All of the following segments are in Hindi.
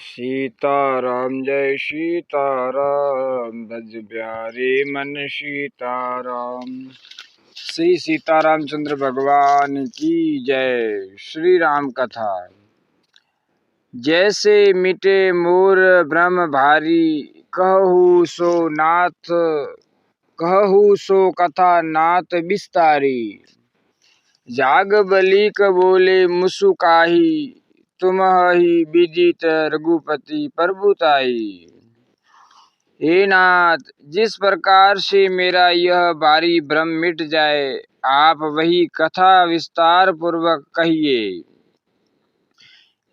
सीताराम जय सीताराम भज प्यारे मन सीताराम। श्री सीतारामचंद्र भगवान की जय। श्री राम कथा। जैसे मिटे मोर ब्रह्म भारी, कहू सो नाथ कहू सो कथा नाथ विस्तारी। जाग बलिक बोले मुसुकाही, तुम ही विदित रघुपति प्रभुताई। हे नाथ, जिस प्रकार से मेरा यह भारी भ्रम मिट जाए, आप वही कथा विस्तार पूर्वक कहिए।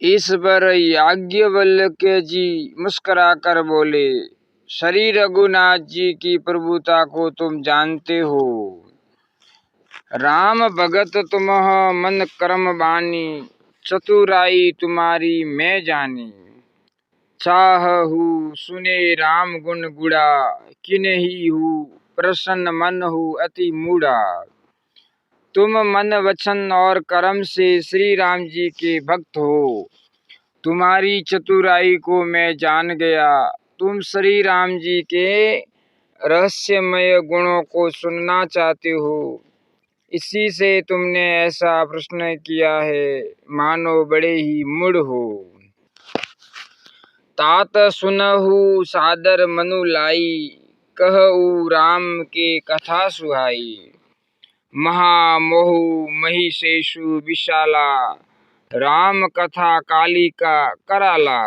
इस पर याज्ञवल्क्य जी मुस्कुराकर बोले, श्री रघुनाथ जी की प्रभुता को तुम जानते हो। राम भगत तुम मन कर्म बानी, चतुराई तुम्हारी मैं जानी। चाहहु सुने राम गुण गुड़ा, किन्ही हूँ प्रसन्न मन हूँ अति मूढ़ा। तुम मन वचन और कर्म से श्री राम जी के भक्त हो। तुम्हारी चतुराई को मैं जान गया। तुम श्री राम जी के रहस्यमय गुणों को सुनना चाहते हो, इसी से तुमने ऐसा प्रश्न किया है, मानो बड़े ही मूढ़ हो। तात सुनहु सादर मनु लाई, कहऊ राम के कथा सुहाई। महामोहु महिषेषु विशाला, राम कथा कालिका कराला।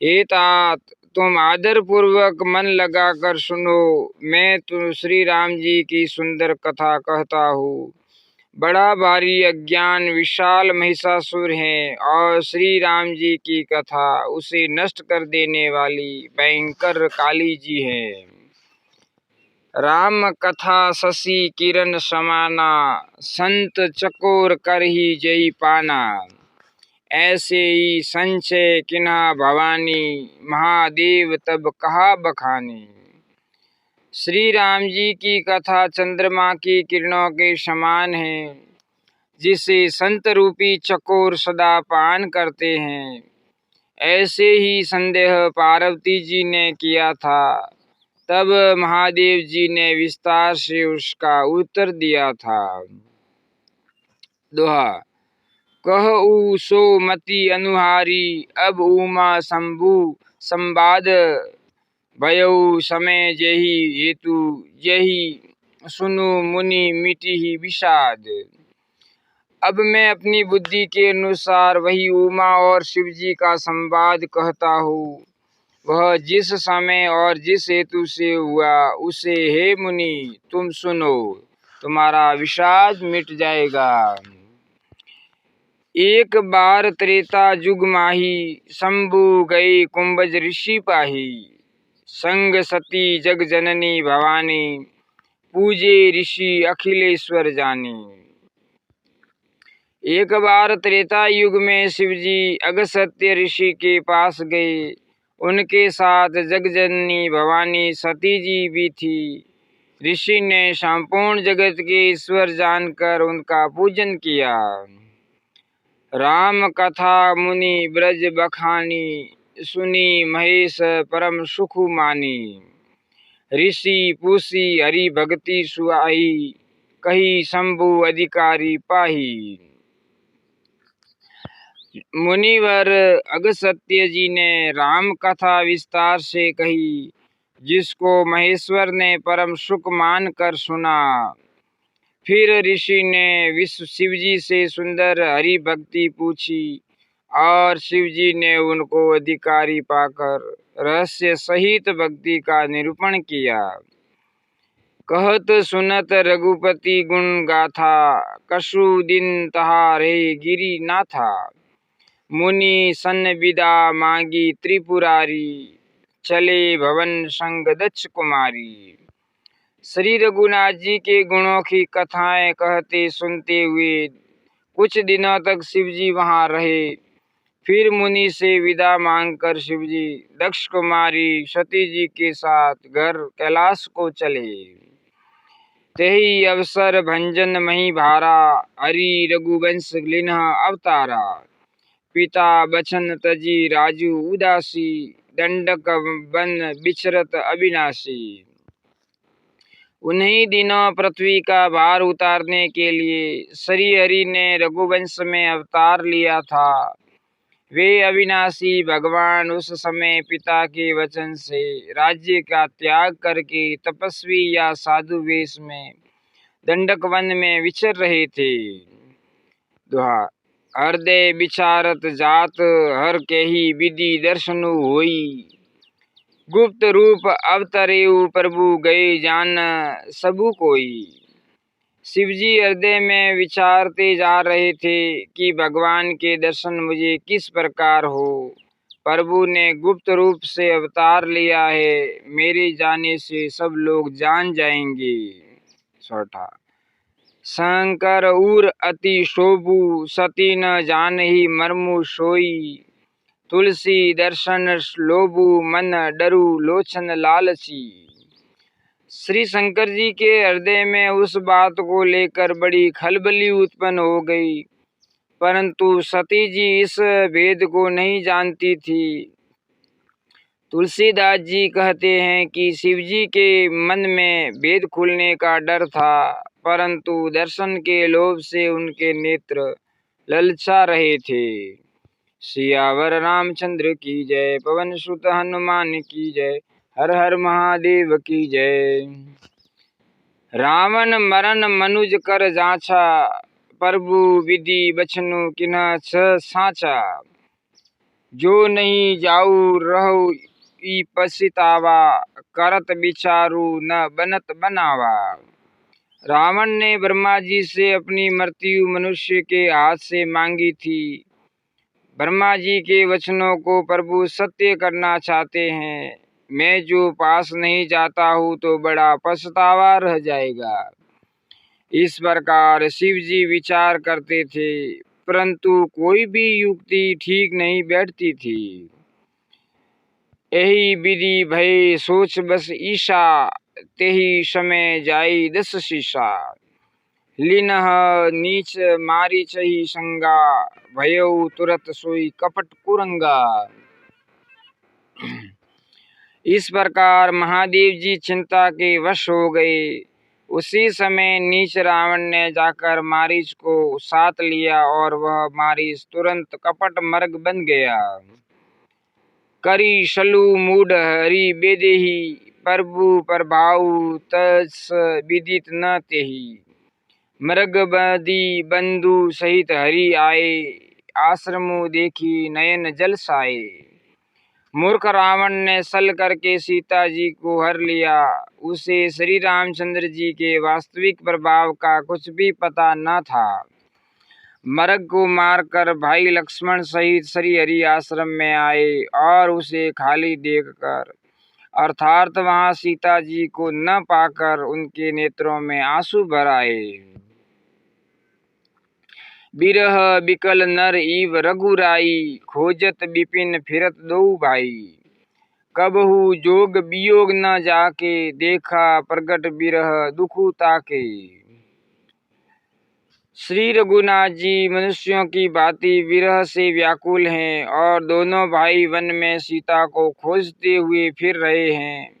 हे तात, तुम आदर पूर्वक मन लगाकर सुनो। मैं तो श्री राम जी की सुंदर कथा कहता हूँ। बड़ा भारी अज्ञान विशाल महिषासुर है, और श्री राम जी की कथा उसे नष्ट कर देने वाली भयंकर काली जी है। राम कथा शशि किरण समाना, संत चकोर कर ही जय पाना। ऐसे ही संचय किन्हा भवानी, महादेव तब कहा बखानी। श्री राम जी की कथा चंद्रमा की किरणों के समान है, जिसे संत रूपी चकोर सदा पान करते हैं। ऐसे ही संदेह पार्वती जी ने किया था, तब महादेव जी ने विस्तार से उसका उत्तर दिया था। दोहा। कहऊ सो मति अनुहारी, अब उमा शंभु संवाद। भयऊ समय जेहि हेतु, यही सुनु मुनि मिटिहि विषाद। अब मैं अपनी बुद्धि के अनुसार वही उमा और शिव जी का संवाद कहता हूँ। वह जिस समय और जिस हेतु से हुआ, उसे हे मुनि तुम सुनो, तुम्हारा विषाद मिट जाएगा। एक बार त्रेता युग माही, शंभु गए कुंभज ऋषि पाही। संग सती जग जननी भवानी, पूजे ऋषि अखिलेश्वर जानी। एक बार त्रेता युग में शिवजी अगस्त्य ऋषि के पास गए। उनके साथ जगजननी भवानी सती जी भी थी। ऋषि ने संपूर्ण जगत के ईश्वर जानकर उनका पूजन किया। राम कथा मुनि ब्रज बखानी, सुनी महेश परम सुख मानी। ऋषि पूसी हरि भक्ति सुआई, कही शंभु अधिकारी पाही। मुनिवर अगस्त्य जी ने राम कथा विस्तार से कही, जिसको महेश्वर ने परम सुख मान कर सुना। फिर ऋषि ने विश्व शिवजी से सुंदर हरि भक्ति पूछी, और शिवजी ने उनको अधिकारी पाकर रहस्य सहित भक्ति का निरूपण किया। कहत सुनत रघुपति गुण गाथा, कछु दिन तहा रहे गिरी नाथा। मुनि सन विदा मांगी त्रिपुरारी, चले भवन संग दक्ष कुमारी। श्री रघुनाथ जी के गुणों की कथाएं कहते सुनते हुए कुछ दिनों तक शिवजी वहां रहे। फिर मुनि से विदा मांगकर शिवजी दक्ष कुमारी सती जी के साथ घर कैलाश को चले। तेही अवसर भंजन मही भारा, हरि रघुवंश लिन्ह अवतारा। पिता बचन तजी राजू उदासी, दंडक बन बिचरत अविनाशी। उन्हीं दिनों पृथ्वी का भार उतारने के लिए श्री हरि ने रघुवंश में अवतार लिया था। वे अविनाशी भगवान उस समय पिता के वचन से राज्य का त्याग करके तपस्वी या साधु वेश में दंडक वन में विचर रहे थे। दोहा। हृदय विचारत जात हर केही विधि दर्शनु होई, गुप्त रूप अवतरेऊ प्रभु गए जान सबु कोई। शिवजी हृदय में विचारते जा रहे थे कि भगवान के दर्शन मुझे किस प्रकार हो। प्रभु ने गुप्त रूप से अवतार लिया है, मेरे जाने से सब लोग जान जाएंगे। छठा। शंकर उर अति शोभु, सती न जान ही मर्मु सोई, तुलसी दर्शन लोभु मन डरू लोचन लालची। श्री शंकर जी के हृदय में उस बात को लेकर बड़ी खलबली उत्पन्न हो गई, परंतु सती जी इस भेद को नहीं जानती थी। तुलसीदास जी कहते हैं कि शिव जी के मन में भेद खुलने का डर था, परंतु दर्शन के लोभ से उनके नेत्र ललचा रहे थे। सियावर रामचंद्र की जय, पवन सुत हनुमान की जय, हर हर महादेव की जय। रावण मरण मनुज कर जांचा, प्रभु विधि बचनु किन्ह साचा। जो नहीं जाऊ रहु ई पछतावा, करत विचारू न बनत बनावा। रावण ने ब्रह्मा जी से अपनी मृत्यु मनुष्य के हाथ से मांगी थी। ब्रह्मा जी के वचनों को प्रभु सत्य करना चाहते हैं। मैं जो पास नहीं जाता हूँ तो बड़ा पछतावा रह जाएगा। इस प्रकार शिव जी विचार करते थे, परंतु कोई भी युक्ति ठीक नहीं बैठती थी। यही विधि भय सोच बस ईशा, तेही समय जाई 10 शीशा। लीनह नीच मारी चही संगा, भयउ तुरत सोई कपट कुरंगा। इस प्रकार महादेव जी चिंता के वश हो गए। उसी समय नीच रावण ने जाकर मारीच को साथ लिया और वह मारीच तुरंत कपट मर्ग बन गया। करी शलु मूढ़ हरि बेदेही, प्रभु प्रभाऊ तस विदित न तेही। मृग बदी बंधु सहित हरि आए, आश्रमु देखी नयन जल साए। मूर्ख रावण ने सल करके सीता जी को हर लिया। उसे श्री रामचंद्र जी के वास्तविक प्रभाव का कुछ भी पता न था। मृग को मारकर भाई लक्ष्मण सहित श्री हरि आश्रम में आए और उसे खाली देखकर अर्थात वहां सीता जी को न पाकर उनके नेत्रों में आंसू भर आए। बिरह बिकल नर इव रघुराई, खोजत बिपिन फिरत दो भाई। कबहू जोग वियोग न जाके, देखा प्रगट बिरह दुखु ताके। श्री रघुनाथ जी मनुष्यों की भांति विरह से व्याकुल हैं और दोनों भाई वन में सीता को खोजते हुए फिर रहे हैं।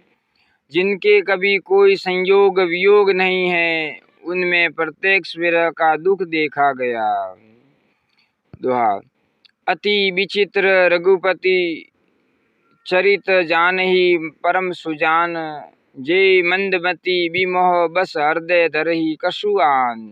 जिनके कभी कोई संयोग वियोग नहीं है, उनमें प्रत्यक्ष विरह का दुख देखा गया। दोहा। अति विचित्र रघुपति चरित जानहि परम सुजान, जे मंदमती विमोह बस हृदय धरहि कछु आन।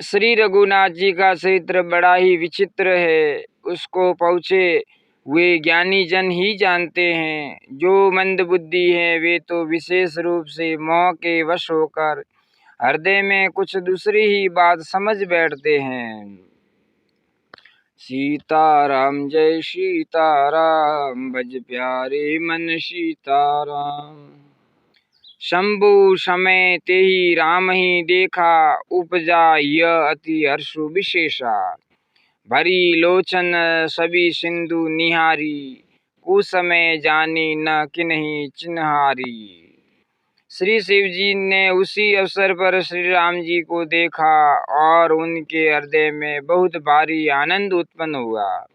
श्री रघुनाथ जी का चरित्र बड़ा ही विचित्र है। उसको पहुँचे वे ज्ञानी जन ही जानते हैं। जो मंद बुद्धि है वे तो विशेष रूप से मोह के वश होकर हृदय में कुछ दूसरी ही बात समझ बैठते हैं। सीताराम जय सीताराम, भज प्यारे मन सीताराम। शंभु समय तेहि राम ही देखा, उपजा यह अति हर्षु विशेषा। भरी लोचन सभी सिंधु निहारी, कुसमय जानी न किन्ही चिन्हारी। श्री शिव जी ने उसी अवसर पर श्री राम जी को देखा और उनके हृदय में बहुत भारी आनंद उत्पन्न हुआ।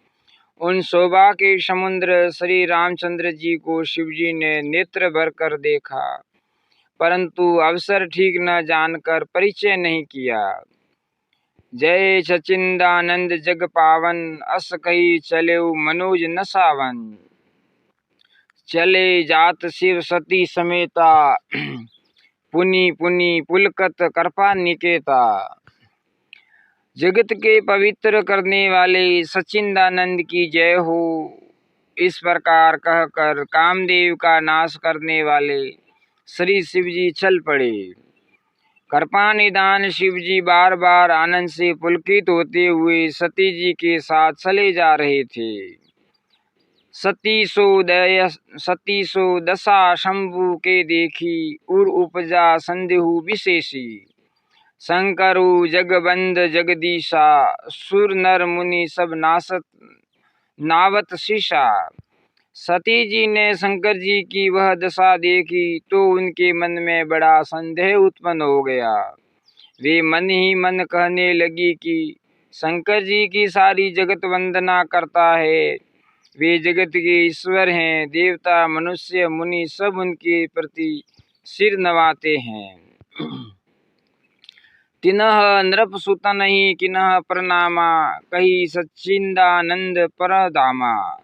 उन शोभा के समुद्र श्री रामचंद्र जी को शिव जी ने नेत्र भर कर देखा, परंतु अवसर ठीक न जानकर परिचय नहीं किया। जय सचिंदानंद जग पावन, अस कही चले मनोज न सावन। चले जात शिव सती समेता, पुनि पुनि पुलकत कृपा निकेता। जगत के पवित्र करने वाले सचिंदानंद की जय हो। इस प्रकार कहकर कामदेव का नाश करने वाले श्री शिव जी चल पड़े। कृपा निदान शिव जी बार बार आनंद से पुलकित होते हुए सती जी के साथ चले जा रहे थे। सतीसो दशा शंभु के देखी, उर उपजा संदेहु विशेषी। शंकरु जगबंद जगदीशा, सुर नर मुनि सब नावत शीशा। सती जी ने शंकर जी की वह दशा देखी तो उनके मन में बड़ा संदेह उत्पन्न हो गया। वे मन ही मन कहने लगी कि शंकर जी की सारी जगत वंदना करता है, वे जगत के ईश्वर हैं। देवता मनुष्य मुनि सब उनके प्रति सिर नवाते हैं। तिन्ह नृप सुतन ही किन्ह प्रणामा, कही सच्चिदानंद परधामा।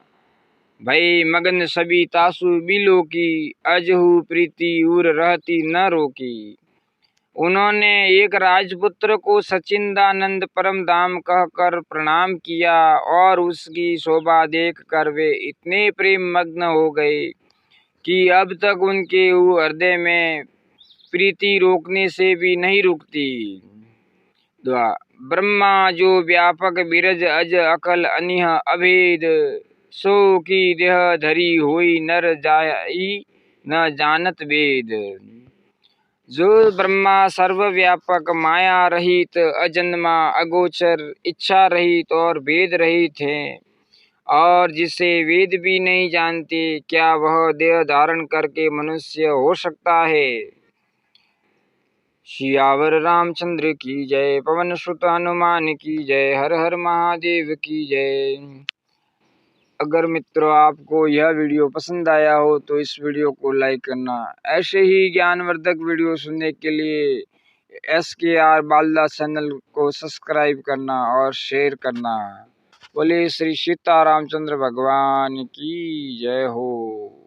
भई मगन सभी तासु बिलो की, अजहु प्रीति उर रहती न रोकी। उन्होंने एक राजपुत्र को सच्चिदानंद परम धाम कहकर प्रणाम किया और उसकी शोभा देखकर वे इतने प्रेम मग्न हो गए कि अब तक उनके हृदय में प्रीति रोकने से भी नहीं रुकती। ब्रह्मा जो व्यापक बिरज अज अकल अनिह अभेद, सो की देह धरी होई नर जाई न जानत वेद। जो ब्रह्मा सर्वव्यापक माया रहित अजन्मा अगोचर इच्छा रहित और भेद रहित है और जिसे वेद भी नहीं जानते, क्या वह देह धारण करके मनुष्य हो सकता है। सियावर रामचंद्र की जय, पवन सुत हनुमान की जय, हर हर महादेव की जय। अगर मित्रों आपको यह वीडियो पसंद आया हो तो इस वीडियो को लाइक करना। ऐसे ही ज्ञानवर्धक वीडियो सुनने के लिए SKR बालदा चैनल को सब्सक्राइब करना और शेयर करना। बोले श्री सीता रामचंद्र भगवान की जय हो।